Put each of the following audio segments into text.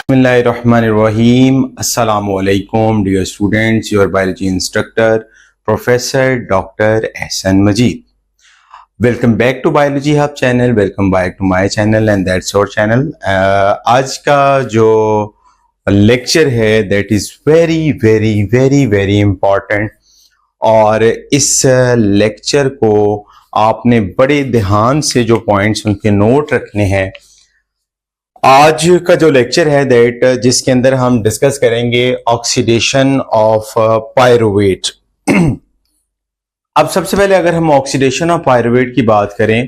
Bismillahirrahmanirrahim. Assalamu alaikum, dear students. Your biology instructor, Professor Dr. Ahsan Majeed. Welcome back to Biology Hub channel. Welcome back to my channel and that's our channel. आज का जो lecture है that is very important और इस lecture को आपने बड़े ध्यान से जो पॉइंट्स उनके नोट रखने हैं। आज का जो लेक्चर है दैट जिसके अंदर हम डिस्कस करेंगे ऑक्सीडेशन ऑफ पायरुवेट। अब सबसे पहले अगर हम ऑक्सीडेशन ऑफ पायरुवेट की बात करें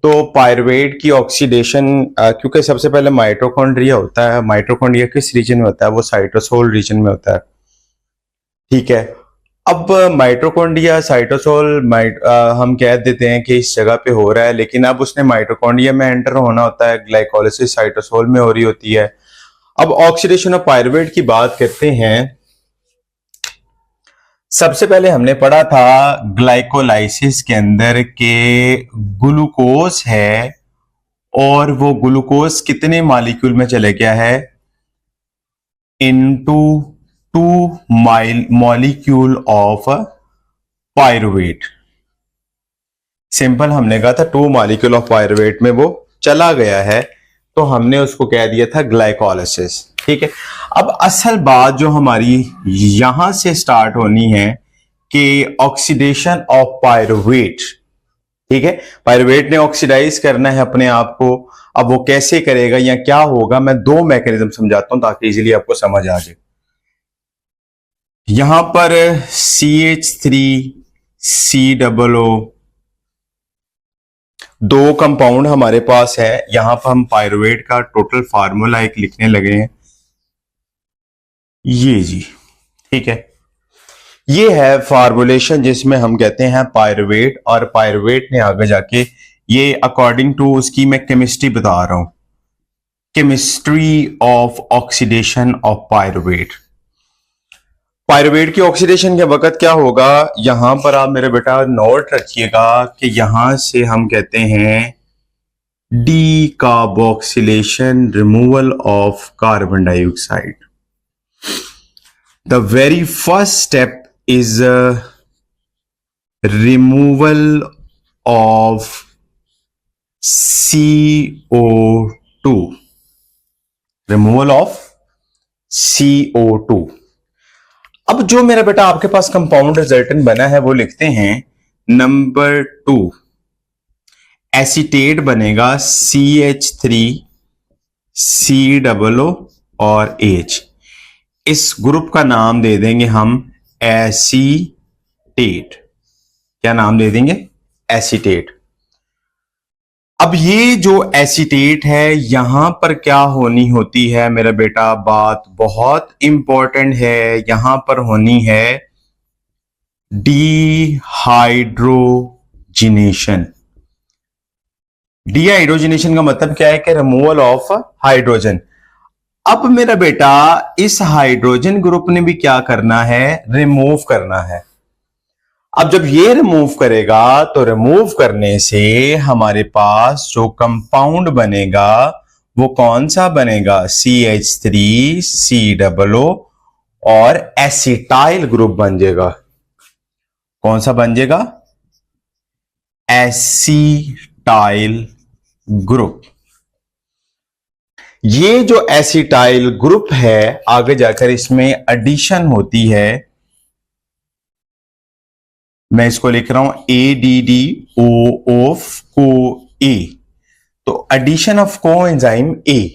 तो पायरुवेट की ऑक्सीडेशन क्योंकि सबसे पहले माइटोकॉन्ड्रिया होता है। माइटोकॉन्ड्रिया किस रीजन में होता है? वो साइटोसोल रीजन में होता है। ठीक है, अब माइटोकॉन्ड्रिया साइटोसोल हम कह देते हैं कि इस जगह पे हो रहा है, लेकिन अब उसने माइटोकॉन्ड्रिया में एंटर होना होता है, ग्लाइकोलाइसिस साइटोसोल में हो रही होती है। अब ऑक्सीडेशन ऑफ पायरुवेट की बात करते हैं। सबसे पहले हमने पढ़ा था ग्लाइकोलाइसिस के अंदर के ग्लूकोज है और वो ग्लूकोज कितने मॉलिक्यूल में चले गया है? Into 2 molecule of pyruvate। Simple हमने कहा था 2 molecule of pyruvate में वो चला गया है, तो हमने उसको कह दिया था ग्लाइकोलाइसिस। ठीक है, अब असल बात जो हमारी यहां से स्टार्ट होनी है कि ऑक्सीडेशन ऑफ पायरुवेट। ठीक है, पायरुवेट ने ऑक्सीडाइज करना है अपने आप को। अब वो कैसे करेगा या क्या होगा, मैं 2 मैकेनिज्म समझाता हूं ताकि इजीली आपको समझ आ जाए। यहां पर CH3COO 2 कंपाउंड हमारे पास है। यहां पर हम पायरुवेट का टोटल फार्मूला एक लिखने लगे हैं, ये जी। ठीक है, ये है फार्मूलेशन जिसमें हम कहते हैं पायरुवेट, और पायरुवेट ने आगे जाके ये अकॉर्डिंग टू उसकी मैं केमिस्ट्री बता रहा हूं, chemistry of oxidation of pyruvate. Pyruvate की ऑक्सीडेशन के वक्त क्या होगा, यहां पर आप मेरे बेटा नोट रखिएगा कि यहां से हम कहते हैं decarboxylation, removal of carbon dioxide. The very first step is removal of CO2, removal of CO2। अब जो मेरा बेटा आपके पास कंपाउंड रिजल्टेंट बना है वो लिखते हैं। नंबर 2 एसीटेट बनेगा CH3COO और H। इस ग्रुप का नाम दे देंगे हम एसीटेट। क्या नाम दे देंगे? एसीटेट। अब ये जो एसीटेट है यहां पर क्या होनी होती है मेरा बेटा, बात बहुत इंपॉर्टेंट है। यहां पर होनी है डीहाइड्रोजिनेशन। डीहाइड्रोजिनेशन का मतलब क्या है कि रिमूवल ऑफ हाइड्रोजन। अब मेरा बेटा इस हाइड्रोजन ग्रुप ने भी क्या करना है? रिमूव करना है। अब जब ये रिमूव करेगा तो रिमूव करने से हमारे पास जो कंपाउंड बनेगा वो कौन सा बनेगा? CH3COO और एसिटाइल ग्रुप बन जाएगा। कौन सा बन जाएगा? Acetyl group. ये जो एसिटाइल ग्रुप है आगे जाकर इसमें एडिशन होती है। मैं इसको लिख रहा हूं ADDO ऑफ CoA। तो एडिशन ऑफ कोएंजाइम A।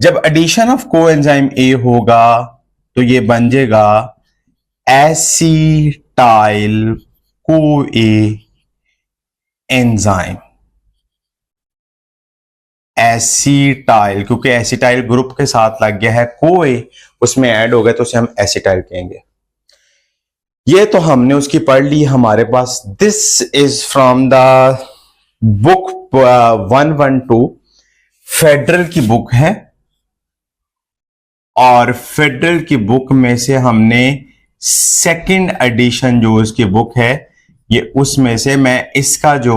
जब एडिशन ऑफ कोएंजाइम A होगा तो ये बन जाएगा एसिटाइल CoA एंजाइम। एसिटाइल, क्योंकि एसिटाइल ग्रुप के साथ लग गया है CoA, उसमें ऐड हो गया तो उसे हम एसिटाइल कहेंगे। ये तो हमने उसकी पढ़ ली हमारे पास। This is from the book 112, federal की बुक है, और फेडरल की बुक में से हमने सेकंड एडिशन जो उसकी बुक है ये उसमें से मैं इसका जो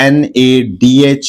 NADH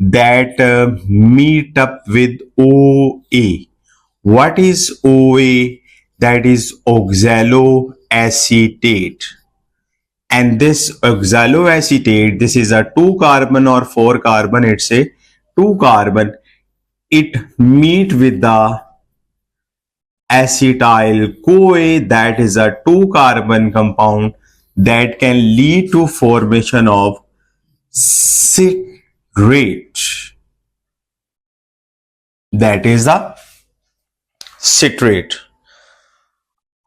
that meet up with OA. What is OA? That is oxaloacetate. And this oxaloacetate, this is a 2 carbon or 4 carbon, it's a 2 carbon. It meet with the acetyl CoA, that is a 2 carbon compound that can lead to formation of citrate. That is the citrate.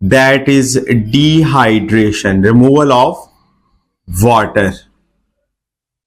that is dehydration, removal of water.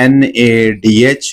NADH,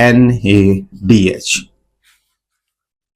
NADH.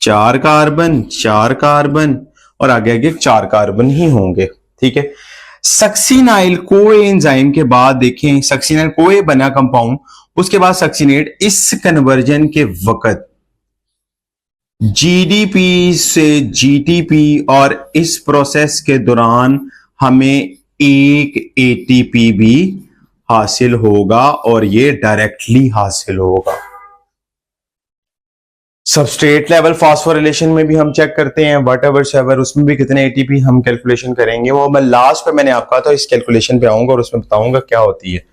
4 carbon और आगे आगे 4 carbon ही होंगे, ठीक है। Succinyl कोए enzyme के बाद देखें, सक्सिनाइल कोए बना कंपाउंड, उसके बाद सक्सिनेट, इस कन्वर्जन के वक्त जीडीपी से जीटीपी और इस प्रोसेस के दौरान हमें एक एटीपी भी हासिल होगा और ये डायरेक्टली हासिल होगा। सबस्ट्रेट लेवल फास्फोरिलेशन में भी हम चेक करते हैं, वट एवर सेवर, उसमें भी कितने एटीपी हम कैलकुलेशन करेंगे, वो मैं लास्ट पे मैंने आपका तो इस कैलकुलेशन पे आऊंगा और उसमें बताऊंगा क्या होती है।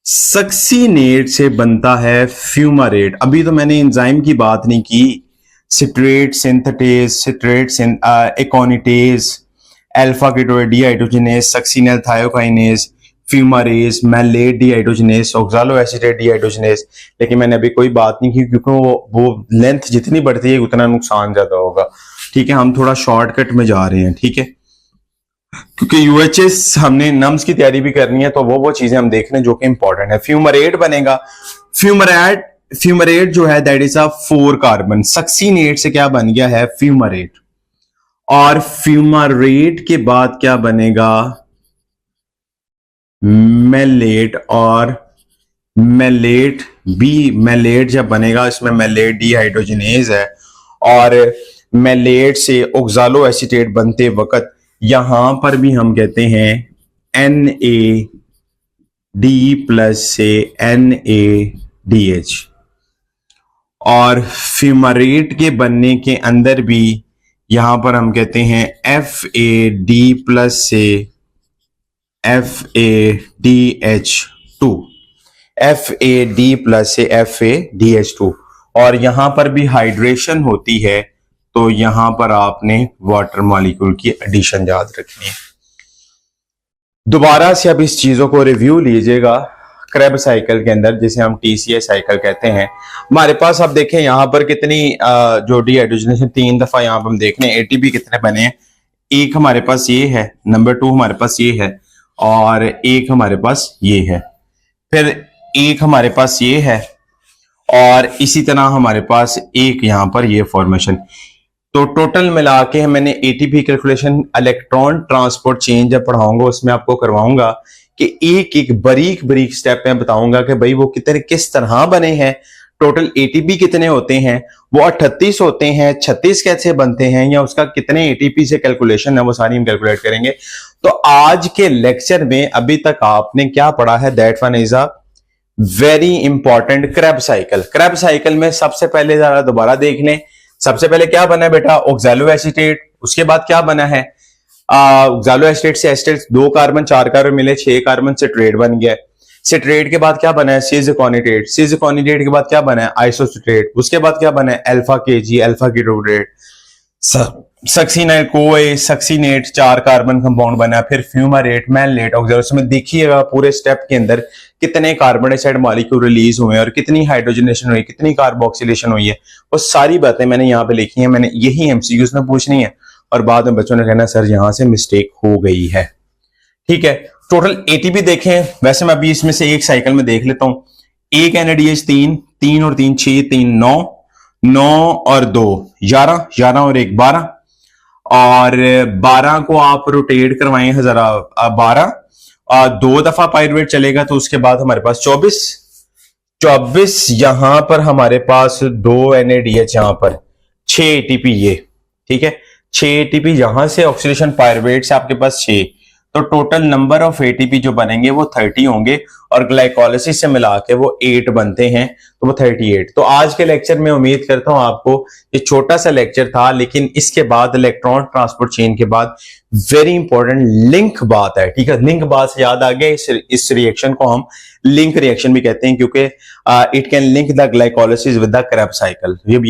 सक्सिनेट से बनता है फ्यूमारेट। अभी तो मैंने एंजाइम की बात नहीं की, citrate synthetase, aconitase, alpha ketoacid dehydrogenase, succinyl thiokinase, fumarase, malate dehydrogenase, oxaloacetate dehydrogenase. लेकिन मैंने अभी कोई बात नहीं की क्योंकि वो लेंथ जितनी बढ़ती है उतना नुकसान ज्यादा होगा, ठीक है। हम थोड़ा शॉर्टकट में जा रहे हैं, ठीक है, क्योंकि यूएचएस हमने नम्स की तैयारी भी करनी है, तो वो चीजें हम देख रहे हैं जो कि इंपॉर्टेंट है। फ्यूमरेट बनेगा, फ्यूमरेट जो है that is a 4 carbon. Succinate से क्या बन गया है फ्यूमरेट, और फ्यूमरेट के बाद क्या बनेगा मैलेट, और मैलेट जब बनेगा इसमें मैलेट डीहाइड्रोजिनेज है, और मैलेट से ऑक्सालो एसीटेट बनते वक्त यहां पर भी हम कहते हैं NAD+ से NADH, और फ्यूमरेट के बनने के अंदर भी यहां पर हम कहते हैं FAD+ से FADH2, FAD+ से FADH2, और यहां पर भी हाइड्रेशन होती है, तो यहां पर आपने वाटर मॉलिक्यूल की एडिशन याद रखनी है। दोबारा से अब इस चीजों को रिव्यू लीजिएगा। क्रेब साइकिल के अंदर, जिसे हम TCA साइकिल कहते हैं, हमारे पास आप देखें यहां पर कितनी जो डीहाइड्रोजनेशन 3 दफा यहां पर हम देख रहे हैं, ATP कितने बने हैं, एक हमारे पास ये है, नंबर 2 हमारे पास ये है, और एक हमारे पास ये है, फिर एक हमारे पास ये है, और इसी तरह हमारे पास एक यहां पर ये फॉर्मेशन। तो टोटल मिला के मैंने ATP calculation, electron transport chain जब पढ़ाऊंगा उसमें आपको करवाऊंगा कि एक एक बारीक स्टेप में बताऊंगा कि भाई वो किस तरह बने हैं, टोटल एटीपी कितने होते हैं, वो 38 होते हैं, 36 कैसे बनते हैं, या उसका कितने एटीपी से कैलकुलेशन है, वो सारी हम कैलकुलेट करेंगे। तो आज के लेक्चर में अभी तक आपने क्या पढ़ा है, that one is a very important Krebs cycle. Krebs cycle में सबसे पहले जरा दोबारा देख लें, सबसे पहले क्या बना है बेटा, ऑक्सालो एसीटेट, उसके बाद क्या बना है ऑक्सालो एसीटेट से एसिटेट 2 कार्बन 4 कार्बन मिले, 6 कार्बन सिट्रेट बन गया। सिट्रेट के बाद क्या बना है सिज़-एकोनिटेट, सिज़-एकोनिटेट के बाद क्या बना है आइसोसिट्रेट, उसके बाद क्या बना है अल्फा केजी, अल्फा कीटोएट, सक्सिनाइल कोए, सक्सिनेट 4 कार्बन कंपाउंड बना, फिर फ्यूमारेट, मैलेट, ऑक्सालो। में देखिएगा पूरे स्टेप के अंदर कितने कार्बन डाइऑक्साइड मॉलिक्यूल रिलीज हुए और कितनी हाइड्रोजनेशन हुई, कितनी कार्बोक्सिलेशन हुई है, वो सारी बातें मैंने यहाँ पे लिखी हैं। मैंने यही एमसीक्यूज में पूछनी है और बाद में बच्चों ने कहना सर यहाँ से मिस्टेक हो गई है, ठीक है। टोटल एटीपी देखें, वैसे मैं अभी इसमें से एक साइकिल में देख लेता हूं। एक NADH 3 और 3 6, 3 9 और 2 11 और 1 12, और 12 को आप रोटेट करवाएं जरा 12, 2 दफा पाइरुवेट चलेगा तो उसके बाद हमारे पास 24 यहां पर हमारे पास 2 NADH, यहां पर 6 ATP ये, ठीक है, 6 ATP यहां से ऑक्सीडेशन पाइरुवेट से आपके पास 6, तो टोटल नंबर ऑफ एटीपी जो बनेंगे वो 30 होंगे, और ग्लाइकोलाइसिस से मिला के वो 8 बनते हैं, तो वो 38। तो आज के लेक्चर में उम्मीद करता हूं आपको ये छोटा सा लेक्चर था, लेकिन इसके बाद इलेक्ट्रॉन ट्रांसपोर्ट चेन के बाद वेरी इंपॉर्टेंट लिंक बात है, ठीक है। लिंक बात से याद आ गया, इस रिएक्शन को हम लिंक रिएक्शन भी कहते हैं, क्योंकि it can link the glycolysis with the Krebs cycle. ये भी